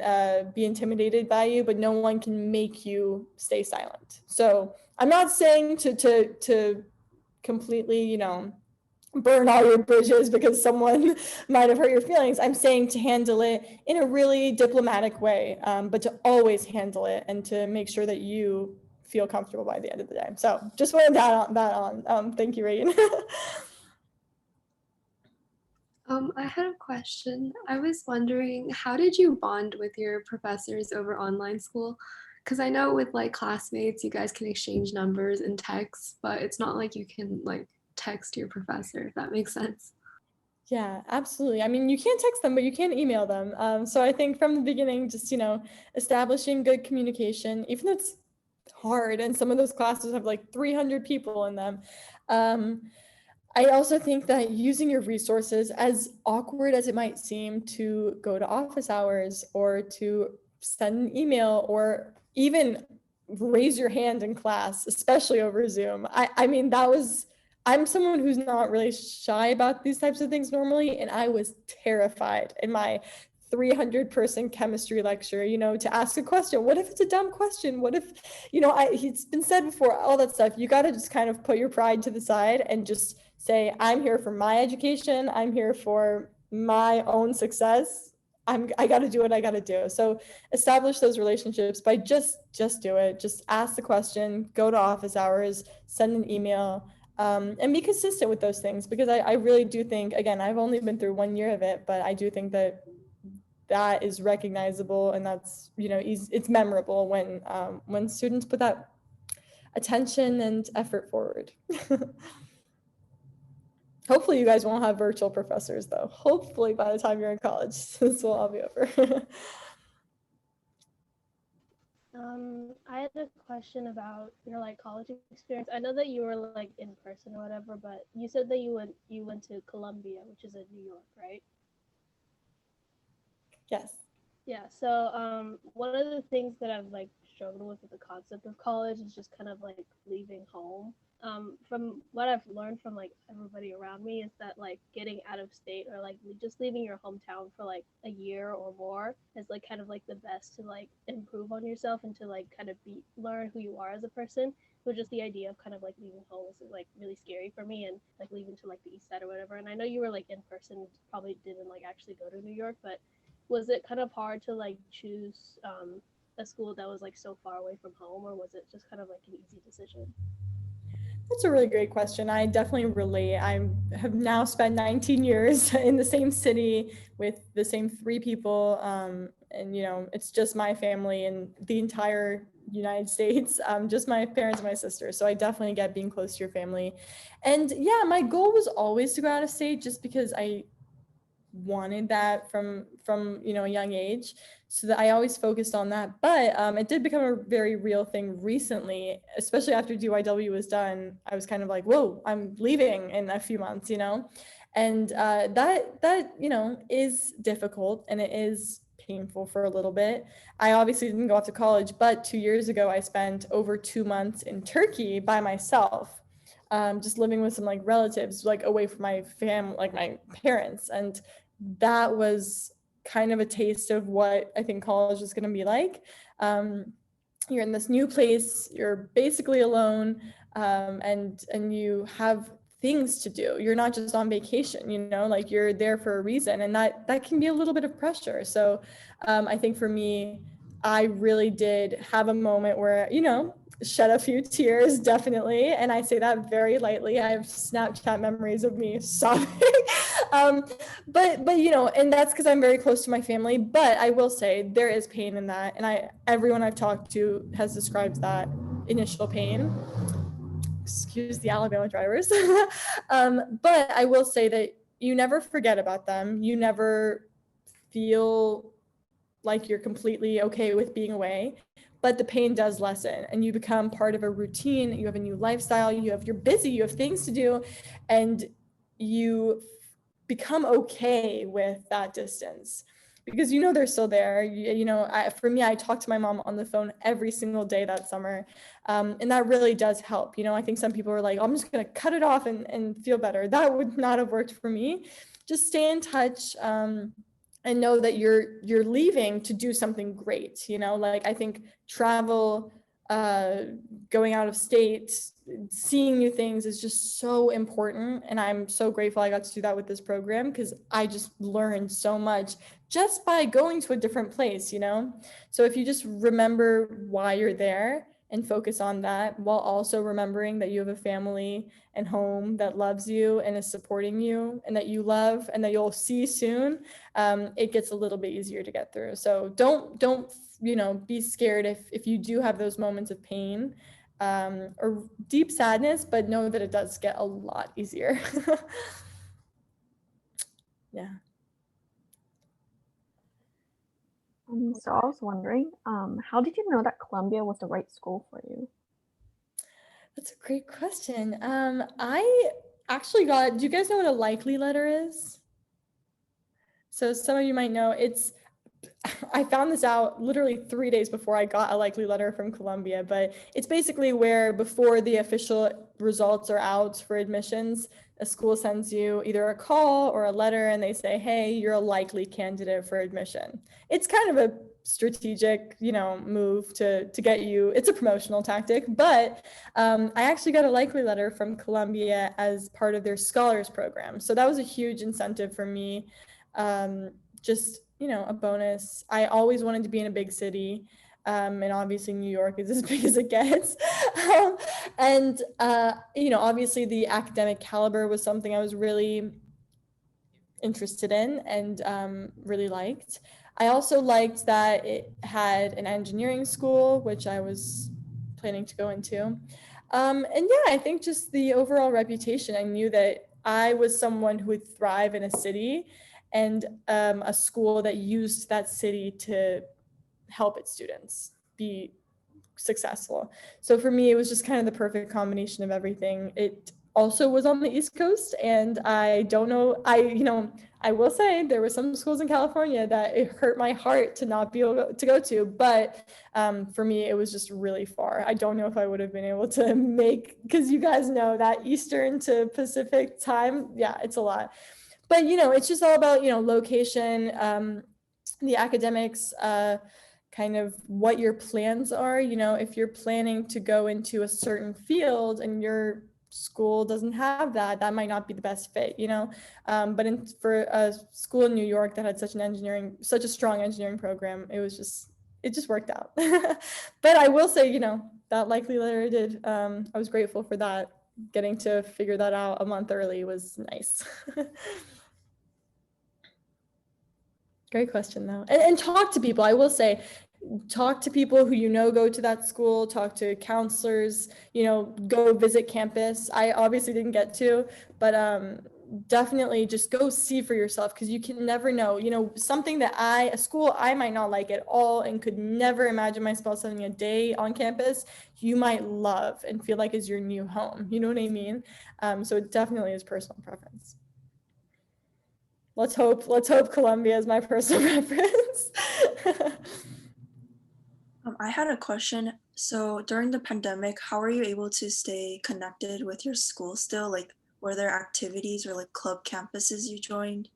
be intimidated by you, but no one can make you stay silent. So I'm not saying to completely, burn all your bridges because someone might have hurt your feelings. I'm saying to handle it in a really diplomatic way, but to always handle it and to make sure that you feel comfortable by the end of the day. So just wanted that on. Thank you, Reagan. I had a question. I was wondering, how did you bond with your professors over online school? Because I know with like classmates, you guys can exchange numbers and texts, but it's not like you can like text your professor, if that makes sense. Yeah, absolutely. I mean, you can't text them, but you can email them. So I think from the beginning, just, establishing good communication, even though it's hard and some of those classes have like 300 people in them. I also think that using your resources, as awkward as it might seem to go to office hours or to send an email or even raise your hand in class, especially over Zoom. I mean, I'm someone who's not really shy about these types of things normally, and I was terrified in my 300-person chemistry lecture, to ask a question. What if it's a dumb question? What if, it's been said before, all that stuff. You got to just kind of put your pride to the side and just say, I'm here for my education. I'm here for my own success. I got to do what I got to do. So establish those relationships by just do it. Just ask the question, go to office hours, send an email, and be consistent with those things, because I really do think, again, I've only been through 1 year of it, but I do think that is recognizable, and that's, it's memorable when students put that attention and effort forward. Hopefully you guys won't have virtual professors though. Hopefully by the time you're in college, this will all be over. I had a question about your college experience. I know that you were in person or whatever, but you said that you went to Columbia, which is in New York, right? Yes. Yeah. So one of the things that I've struggled with the concept of college is just kind of leaving home. From what I've learned from everybody around me is that getting out of state or just leaving your hometown for a year or more is kind of the best to improve on yourself and to kind of learn who you are as a person. So just the idea of kind of leaving home was really scary for me, and leaving to the east side or whatever. And I know you were in person, probably didn't actually go to New York, but was it kind of hard to choose a school that was so far away from home, or was it just kind of an easy decision? That's a really great question. I definitely relate. I have now spent 19 years in the same city with the same 3 people. And, it's just my family and the entire United States, just my parents and my sister. So I definitely get being close to your family. And yeah, my goal was always to go out of state, just because I wanted that from a young age, so that I always focused on that. But it did become a very real thing recently, especially after DYW was done. I was kind of like, whoa, I'm leaving in a few months, and that is difficult, and it is painful for a little bit. I obviously didn't go off to college, but 2 years ago I spent over 2 months in Turkey by myself, just living with some relatives, away from my family, my parents. And that was kind of a taste of what I think college is going to be like. You're in this new place, you're basically alone, and you have things to do. You're not just on vacation, you know, like you're there for a reason, and that can be a little bit of pressure. So I think for me, I really did have a moment where, you know, shed a few tears, definitely. And I say that very lightly. I have Snapchat memories of me sobbing. But you know, and that's because I'm very close to my family. But I will say there is pain in that. And everyone I've talked to has described that initial pain. Excuse the Alabama drivers. But I will say that you never forget about them. You never feel like you're completely okay with being away, but the pain does lessen and you become part of a routine. You have a new lifestyle, you're busy, you have things to do, and you become okay with that distance because you know they're still there. For me, I talked to my mom on the phone every single day that summer, and that really does help. You know, I think some people are like, I'm just gonna cut it off and feel better. That would not have worked for me. Just stay in touch, and know that you're leaving to do something great. You know, like I think travel, going out of state, seeing new things is just so important. And I'm so grateful I got to do that with this program because I just learned so much just by going to a different place, you know? So if you just remember why you're there and focus on that while also remembering that you have a family and home that loves you and is supporting you and that you love and that you'll see soon, it gets a little bit easier to get through. So don't be scared if you do have those moments of pain, or deep sadness, but know that it does get a lot easier. Yeah. So I was wondering, how did you know that Columbia was the right school for you? That's a great question. I actually do you guys know what a likely letter is? So some of you might know, I found this out literally 3 days before I got a likely letter from Columbia, but it's basically where before the official results are out for admissions, a school sends you either a call or a letter and they say, hey, you're a likely candidate for admission. It's kind of a strategic, move to get you. It's a promotional tactic, but I actually got a likely letter from Columbia as part of their scholars program. So that was a huge incentive for me. Just a bonus. I always wanted to be in a big city, and obviously New York is as big as it gets. And obviously the academic caliber was something I was really interested in and really liked. I also liked that it had an engineering school, which I was planning to go into. And yeah, I think just the overall reputation, I knew that I was someone who would thrive in a city and a school that used that city to help its students be successful. So for me, it was just kind of the perfect combination of everything. It also was on the East Coast, and I don't know, I will say there were some schools in California that it hurt my heart to not be able to go to, but for me, it was just really far. I don't know if I would have been able to make, because you guys know that Eastern to Pacific time, yeah, it's a lot. But, it's just all about, location, the academics, kind of what your plans are. If you're planning to go into a certain field and your school doesn't have that, that might not be the best fit, but for a school in New York that had such a strong engineering program, it just worked out. But I will say, that likely letter did, I was grateful for that. Getting to figure that out a month early was nice. Great question, though. And talk to people. I will say, talk to people who go to that school, talk to counselors, go visit campus. I obviously didn't get to, but definitely just go see for yourself, because you can never know, something that a school I might not like at all and could never imagine myself spending a day on campus, you might love and feel like is your new home. You know what I mean? So it definitely is personal preference. Let's hope Columbia is my personal preference. I had a question. So during the pandemic, how were you able to stay connected with your school still? Like, were there activities or like club campuses you joined?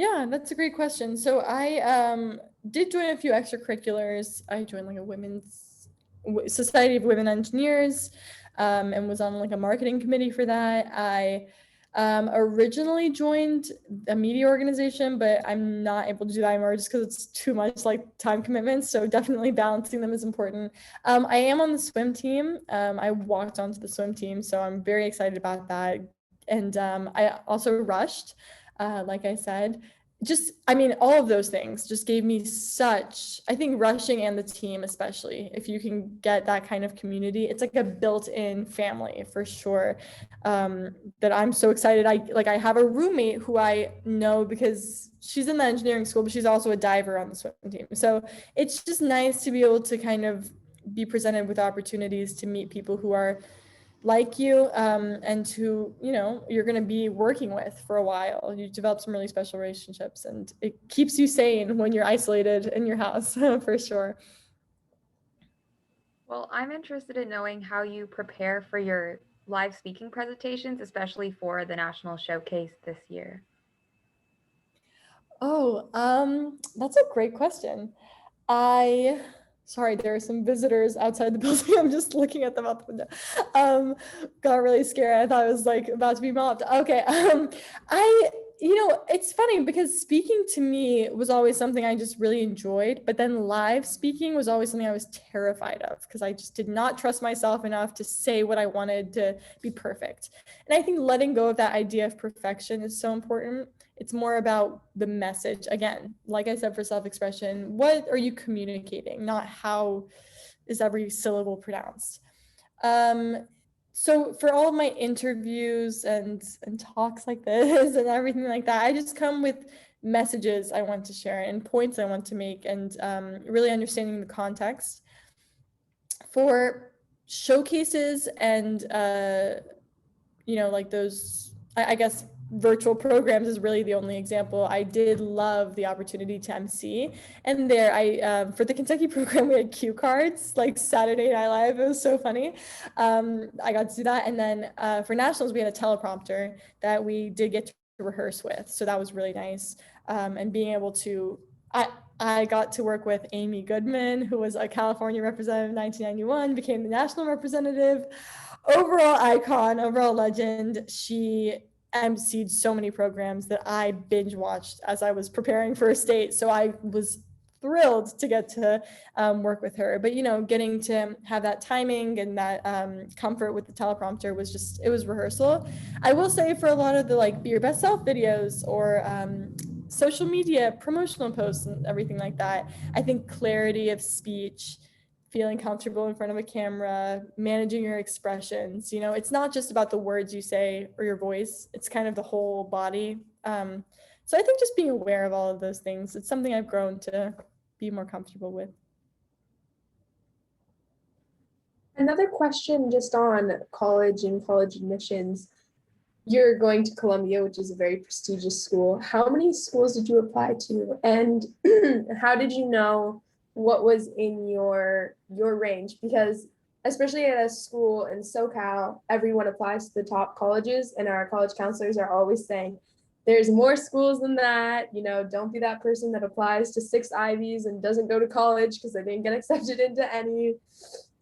Yeah, that's a great question. So I did join a few extracurriculars. I joined like a Society of Women Engineers, and was on like a marketing committee for that. I originally joined a media organization, but I'm not able to do that anymore just because it's too much like time commitments. So definitely balancing them is important. I am on the swim team. I walked onto the swim team, so I'm very excited about that. And I also rushed, like I said. I mean, all of those things just gave me I think rushing and the team, especially if you can get that kind of community, it's like a built-in family for sure. That I'm so excited. I have a roommate who I know because she's in the engineering school, but she's also a diver on the swim team. So it's just nice to be able to kind of be presented with opportunities to meet people who are like you, and who you're going to be working with for a while. You develop some really special relationships, and it keeps you sane when you're isolated in your house for sure. Well, I'm interested in knowing how you prepare for your live speaking presentations, especially for the national showcase this year. Oh, that's a great question. Sorry, there are some visitors outside the building. I'm just looking at them out the window. Got really scared. I thought it was like about to be mobbed. Okay. It's funny because speaking to me was always something I just really enjoyed, but then live speaking was always something I was terrified of because I just did not trust myself enough to say what I wanted to be perfect. And I think letting go of that idea of perfection is so important. It's more about the message. Again, like I said, for self-expression, what are you communicating, not how is every syllable pronounced. So for all of my interviews and talks like this and everything like that, I just come with messages I want to share and points I want to make, and really understanding the context. For showcases and like those, I guess virtual programs is really the only example. I did love the opportunity to MC, and there for the Kentucky program we had cue cards like Saturday Night Live. It was so funny. I got to do that, and then for nationals we had a teleprompter that we did get to rehearse with, so that was really nice. And being able to I got to work with Amy Goodman, who was a California representative in 1991, became the national representative. Overall icon, overall legend. She emceed so many programs that I binge watched as I was preparing for a state. So I was thrilled to get to work with her. But getting to have that timing and that comfort with the teleprompter it was rehearsal. I will say for a lot of the like Be Your Best Self videos or social media promotional posts and everything like that, I think clarity of speech, feeling comfortable in front of a camera, managing your expressions. It's not just about the words you say or your voice, it's kind of the whole body. So I think just being aware of all of those things, it's something I've grown to be more comfortable with. Another question just on college and college admissions. You're going to Columbia, which is a very prestigious school. How many schools did you apply to? And how did you know what was in your range? Because especially at a school in SoCal, everyone applies to the top colleges, and our college counselors are always saying, there's more schools than that. Don't be that person that applies to 6 Ivies and doesn't go to college because they didn't get accepted into any.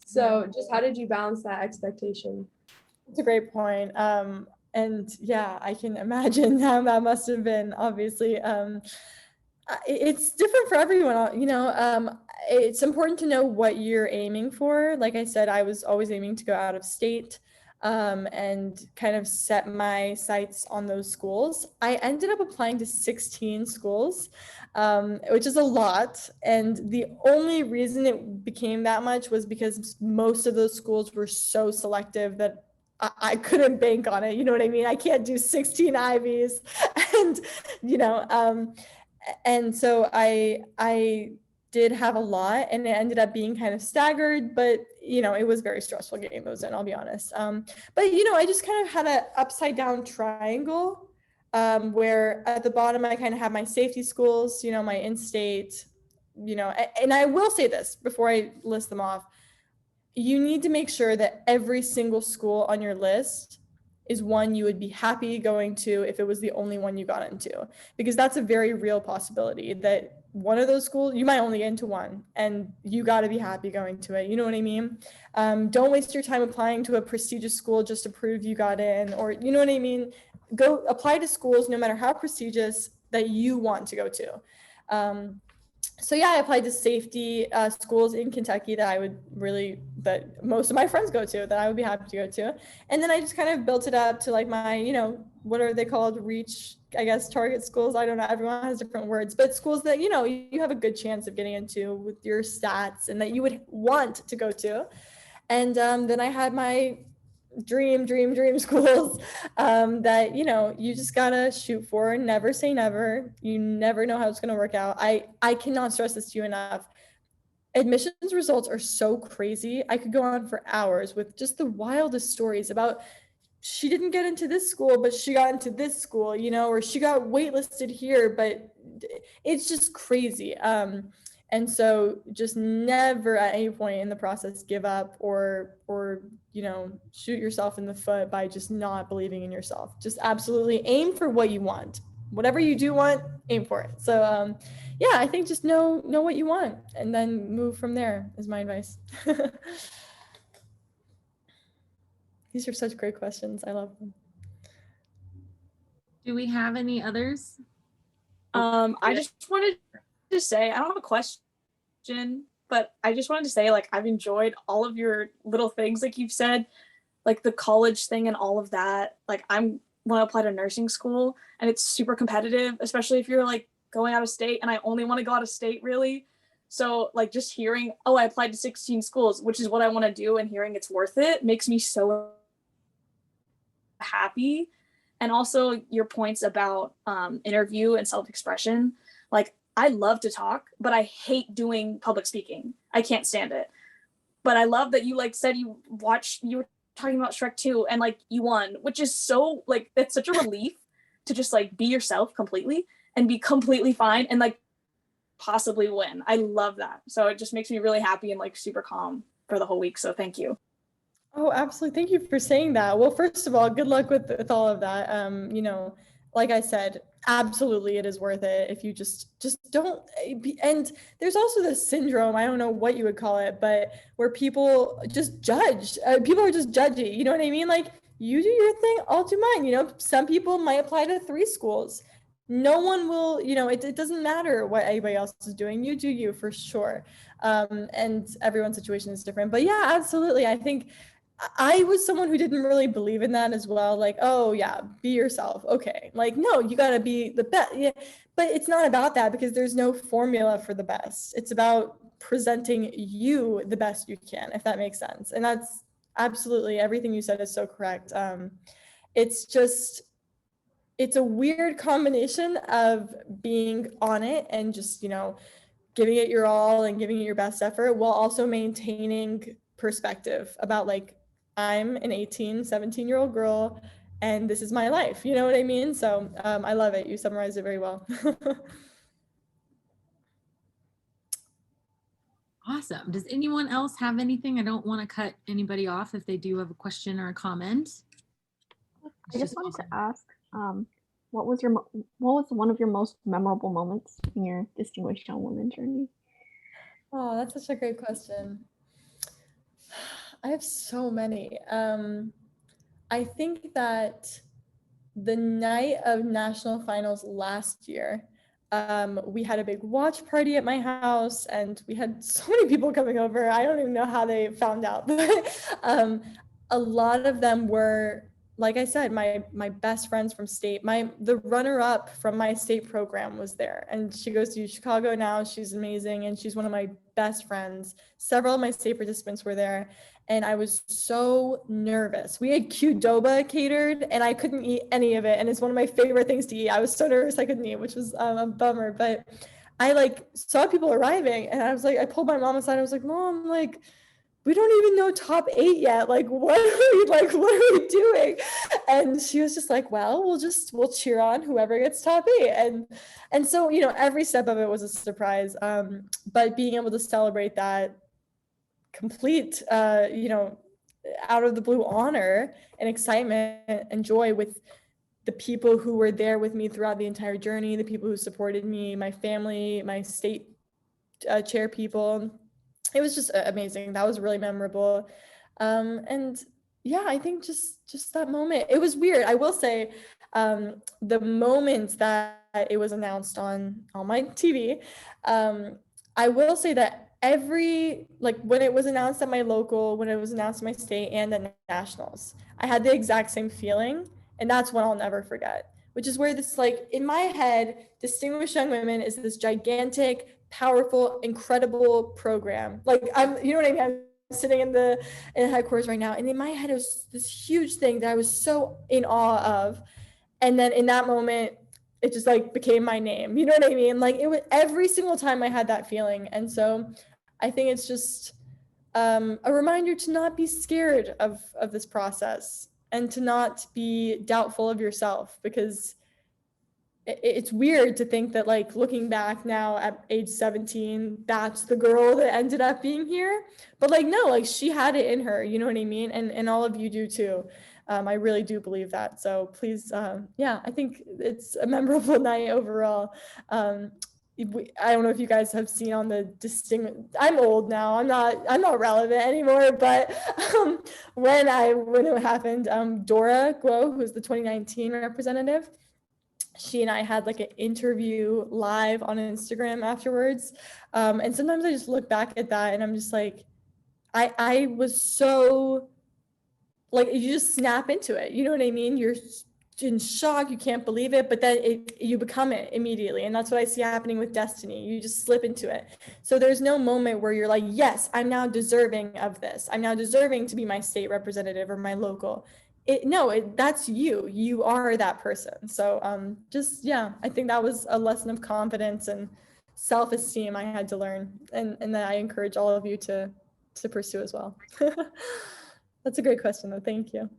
So just how did you balance that expectation? It's a great point. And yeah, I can imagine how that must have been. Obviously, it's different for everyone. It's important to know what you're aiming for. Like I said, I was always aiming to go out of state, and kind of set my sights on those schools. I ended up applying to 16 schools, which is a lot. And the only reason it became that much was because most of those schools were so selective that I couldn't bank on it. You know what I mean? I can't do 16 Ivies and, and so I did have a lot, and it ended up being kind of staggered, but it was very stressful getting those in, I'll be honest. But I just kind of had an upside down triangle, where at the bottom I kind of have my safety schools, my in-state, and I will say this before I list them off. You need to make sure that every single school on your list is one you would be happy going to if it was the only one you got into, because that's a very real possibility that one of those schools, you might only get into one, and you got to be happy going to it. You know what I mean? Don't waste your time applying to a prestigious school just to prove you got in, or you know what I mean? Go apply to schools, no matter how prestigious, that you want to go to. So yeah, I applied to safety schools in Kentucky that most of my friends go to, that I would be happy to go to. And then I just kind of built it up to like my, what are they called? Reach, I guess, target schools. I don't know. Everyone has different words, but schools that, you have a good chance of getting into with your stats and that you would want to go to. And then I had my dream schools that you just gotta shoot for. Never say never. You never know how it's going to work out. I cannot stress this to you enough. Admissions results are so crazy. I could go on for hours with just the wildest stories about she didn't get into this school but she got into this school, or she got waitlisted here, but it's just crazy. And so just never at any point in the process give up or shoot yourself in the foot by just not believing in yourself. Just absolutely aim for what you want. Whatever you do want, aim for it. So yeah, I think just know what you want and then move from there is my advice. These are such great questions. I love them. Do we have any others? I just wanted to say, I don't have a question, but I just wanted to say, like, I've enjoyed all of your little things, like you've said, like the college thing and all of that. Like, when I apply to nursing school, and it's super competitive, especially if you're like going out of state, and I only want to go out of state really. So like just hearing, oh, I applied to 16 schools, which is what I want to do, and hearing it's worth it makes me so happy. And also your points about interview and self-expression. Like, I love to talk, but I hate doing public speaking. I can't stand it. But I love that you like said you were talking about Shrek 2 and like you won, which is so like, that's such a relief to just like be yourself completely and be completely fine and like possibly win. I love that. So it just makes me really happy and like super calm for the whole week. So thank you. Oh, absolutely. Thank you for saying that. Well, first of all, good luck with all of that. Like I said, absolutely it is worth it if you just don't and there's also this syndrome, I don't know what you would call it, but where people just judge. People are just judgy. You know what I mean? Like, you do your thing, I'll do mine. Some people might apply to 3 schools. No one will, it doesn't matter what anybody else is doing. You do you for sure. And everyone's situation is different. But yeah, absolutely. I think I was someone who didn't really believe in that as well. Like, oh yeah, be yourself. Okay. Like, no, you got to be the best. Yeah. But it's not about that because there's no formula for the best. It's about presenting you the best you can, if that makes sense. And that's absolutely everything you said is so correct. It's a weird combination of being on it and just, giving it your all and giving it your best effort while also maintaining perspective about like, I'm an 18, 17-year-old girl and this is my life. You know what I mean? So I love it. You summarized it very well. Awesome. Does anyone else have anything? I don't want to cut anybody off if they do have a question or a comment. I just wanted to ask, what was one of your most memorable moments in your Distinguished Young Woman journey? Oh, that's such a great question. I have so many. I think that the night of national finals last year, we had a big watch party at my house and we had so many people coming over. I don't even know how they found out, but a lot of them were, like I said, my best friends from state. The runner-up from my state program was there, and she goes to Chicago now. She's amazing, and she's one of my best friends. Several of my state participants were there, and I was so nervous. We had Qdoba catered, and I couldn't eat any of it, and it's one of my favorite things to eat. I was so nervous I couldn't eat, which was a bummer, but I like saw people arriving, and I was like, I pulled my mom aside. I was like, Mom, like, we don't even know top 8 yet. Like, what are we doing? And she was just like, well, we'll cheer on whoever gets top 8. And so, every step of it was a surprise. But being able to celebrate that complete, out of the blue honor and excitement and joy with the people who were there with me throughout the entire journey, the people who supported me, my family, my state chair people. It was just amazing. That was really memorable. And yeah, I think just that moment, it was weird. I will say, the moment that it was announced on my TV, I will say that when it was announced at my local, when it was announced at my state and at nationals, I had the exact same feeling. And that's what I'll never forget, which is where this, like, in my head, Distinguished Young Women is this gigantic, powerful, incredible program. Like, you know what I mean? I'm sitting in the headquarters right now, and in my head, it was this huge thing that I was so in awe of. And then in that moment, it just like became my name. You know what I mean? Like, it was every single time I had that feeling. And so I think it's just a reminder to not be scared of this process and to not be doubtful of yourself, because it's weird to think that, like, looking back now at age 17, that's the girl that ended up being here. But like, no, like, she had it in her, you know what I mean? And all of you do too. I really do believe that. So please, yeah, I think it's a memorable night overall. I don't know if you guys have seen on the I'm old now. I'm not relevant anymore. But when it happened, Dora Guo, who was the 2019 representative, she and I had like an interview live on Instagram afterwards. And sometimes I just look back at that and I'm just like, I was so, like, you just snap into it. You know what I mean? You're in shock, you can't believe it, but then you become it immediately. And that's what I see happening with Destiny. You just slip into it. So there's no moment where you're like, yes, I'm now deserving of this. I'm now deserving to be my state representative or my local. That's you are that person. So yeah, I think that was a lesson of confidence and self-esteem I had to learn, and that I encourage all of you to pursue as well. That's a great question though. Thank you.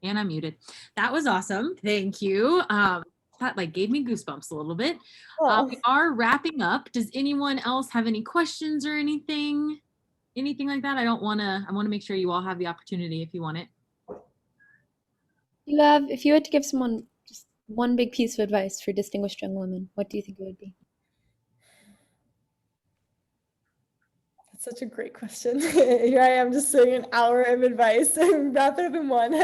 And I'm muted. That was awesome. Thank you. That like gave me goosebumps a little bit. We are wrapping up. Does anyone else have any questions or anything like that? I want to make sure you all have the opportunity if you want it. If you had to give someone just one big piece of advice for distinguished young women, what do you think it would be? Such a great question. Here I am just saying an hour of advice and wrap it up in one.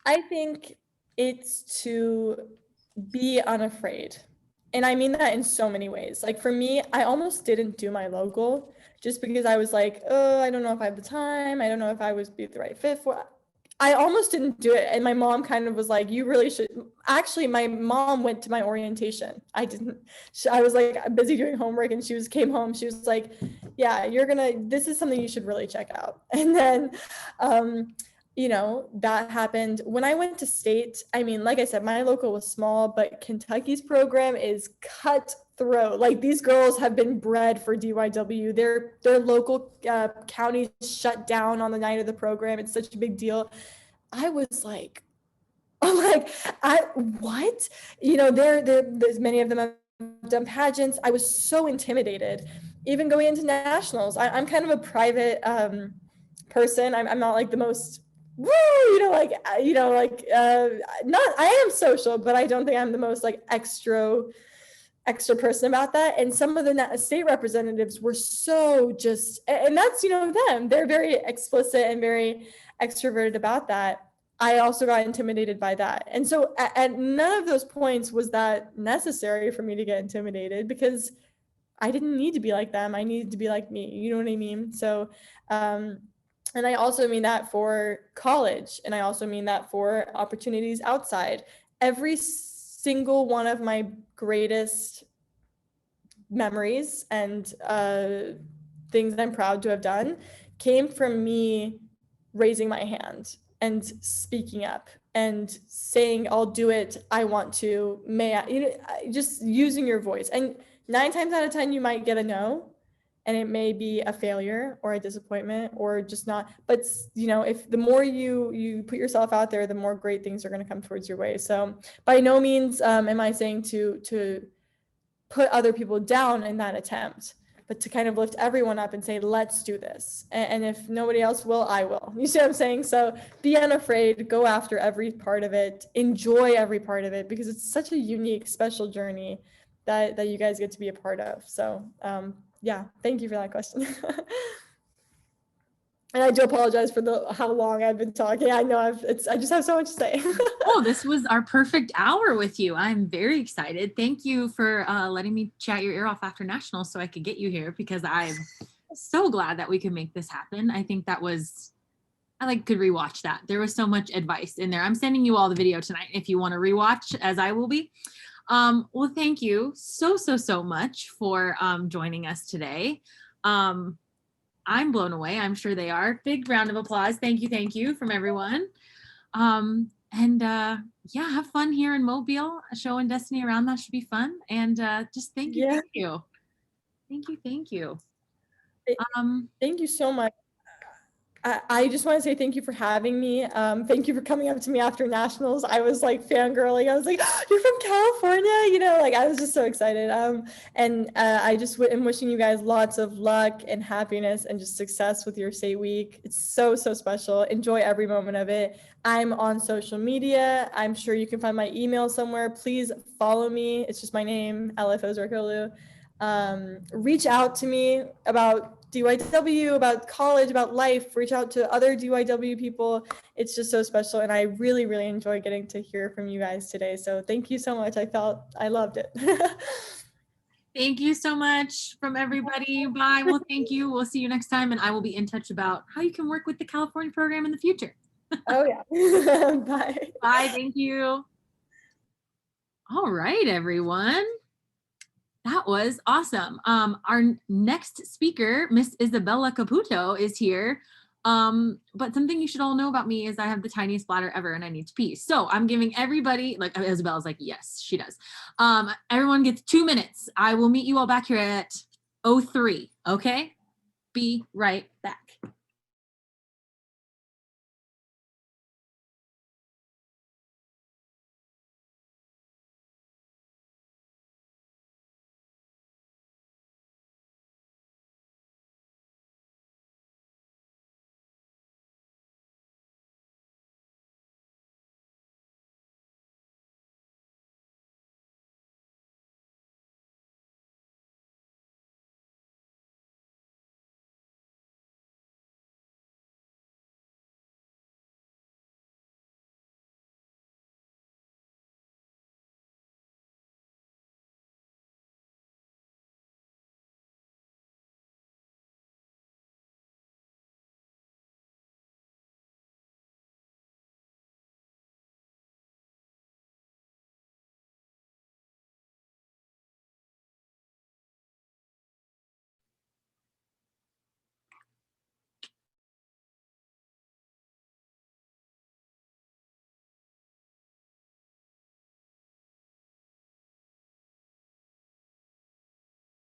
I think it's to be unafraid. And I mean that in so many ways. Like for me, I almost didn't do my local just because I was like, oh, I don't know if I have the time. I don't know if I would be the right fit for it. I almost didn't do it. And my mom kind of was like, you really should. Actually, my mom went to my orientation. I didn't. I was like busy doing homework and she came home. She was like, yeah, this is something you should really check out. And then, that happened when I went to state. I mean, like I said, my local was small, but Kentucky's program is cutthroat. Like these girls have been bred for DYW. Their local counties shut down on the night of the program. It's such a big deal. I was like, what? There's many of them have done pageants. I was so intimidated, even going into nationals. I'm kind of a private person. I'm not like the most I am social, but I don't think I'm the most like extra person about that. And some of the state representatives were so just, and that's, them, they're very explicit and very extroverted about that. I also got intimidated by that. And so at none of those points was that necessary for me to get intimidated, because I didn't need to be like them. I needed to be like me. You know what I mean? So, and I also mean that for college, and I also mean that for opportunities outside. Every single one of my greatest memories and things I'm proud to have done came from me raising my hand and speaking up and saying, I'll do it, I want to, may I, just using your voice. And 9 times out of 10, you might get a no. And it may be a failure or a disappointment or just not, but if the more you put yourself out there, the more great things are going to come towards your way. So by no means am I saying to put other people down in that attempt, but to kind of lift everyone up and say, let's do this. And if nobody else will, I will. You see what I'm saying? So be unafraid, go after every part of it, enjoy every part of it, because it's such a unique, special journey that you guys get to be a part of. So yeah, thank you for that question. And I do apologize for how long I've been talking. I know I just have so much to say. Oh, this was our perfect hour with you. I'm very excited. Thank you for letting me chat your ear off after nationals so I could get you here, because I'm so glad that we could make this happen. I think that was, I could rewatch that. There was so much advice in there. I'm sending you all the video tonight if you want to rewatch, as I will be. Well, thank you so much for joining us today. I'm blown away. I'm sure they are. Big round of applause. Thank you from everyone. Yeah, have fun here in Mobile, showing Destiny around. That should be fun. And just thank you. Thank you. Thank you so much. I just want to say thank you for having me. Thank you for coming up to me after nationals. I was like fangirling. I was like, oh, you're from California, I was just so excited. I just am wishing you guys lots of luck and happiness and just success with your state week. It's so special. Enjoy every moment of it. I'm on social media. I'm sure you can find my email somewhere. Please follow me. It's just my name, Elif Ozyurekoglu. Reach out to me about DYW, about college, about life. Reach out to other DYW people. It's just so special, and I really enjoy getting to hear from you guys today. So thank you so much. I loved it. Thank you so much from everybody. Bye. Well, thank you. We'll see you next time, and I will be in touch about how you can work with the California program in the future. Oh yeah. Bye. Bye. Thank you. All right, everyone. That was awesome. Our next speaker, Miss Isabella Caputo, is here. But something you should all know about me is I have the tiniest bladder ever and I need to pee. So I'm giving everybody, like Isabella's like, yes, she does. Everyone gets 2 minutes. I will meet you all back here at 03. Okay? Be right back.